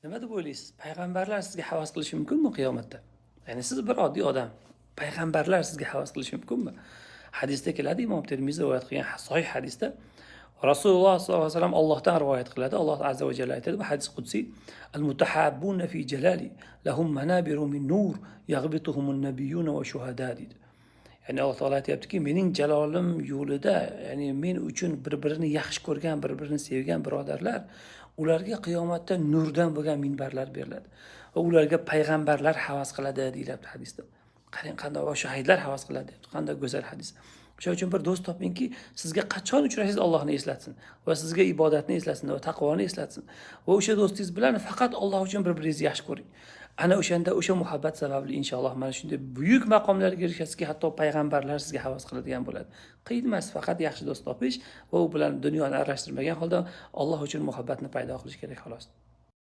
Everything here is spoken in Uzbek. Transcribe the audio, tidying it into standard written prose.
Nima deb o'ylaysiz? Payg'ambarlar sizga havas qilishi mumkinmi qiyomatda? Ya'ni siz bir oddiy odam. Payg'ambarlar sizga havas qilishi mumkinmi? Hadisda keladi, Imom Termiziy rivoyat qilgan sahih hadisda Rasululloh sollallohu alayhi vasallam Allohdan rivoyat qiladi. Alloh azza va jalla aytadi, bu hadis qudsiy: "Al-mutahabbuna fi jalali lahum manabiru min nur yaghbituhumun nabiyyuna va shuhada" deydi. Ya'ni Alloh taolo aytayaptiki, mening jalolim yo'lida, ya'ni men uchun bir-birini yaxshi ko'rgan, bir-birini sevgan birodarlar, ularga qiyomatda nurdan bo'lgan minbarlar beriladi va ularga payg'ambarlar havas qiladi deyiladi hadisda. Qarang, qanday va shahidlar havas qiladi deyapti. Qanday go'zal hadis. O'shaning uchun bir do'st topingki, sizga qachon uchrasangiz Allohni eslatsin va sizga ibodatni eslatsin va taqvoni eslatsin. Va o'sha do'stingiz bilan faqat Alloh uchun bir-biringizni yaxshi ko'ring. Ana o'shanda o'sha muhabbat sababli inshaalloh mana shunday buyuk maqomlarga erishasizki, hatto payg'ambarlar sizga havas qiladigan bo'ladi. Qiyin emas, faqat yaxshi do'st topish va u bilan dunyoni aralashtirmagan holda Alloh uchun muhabbatni paydo qilish kerak xolos.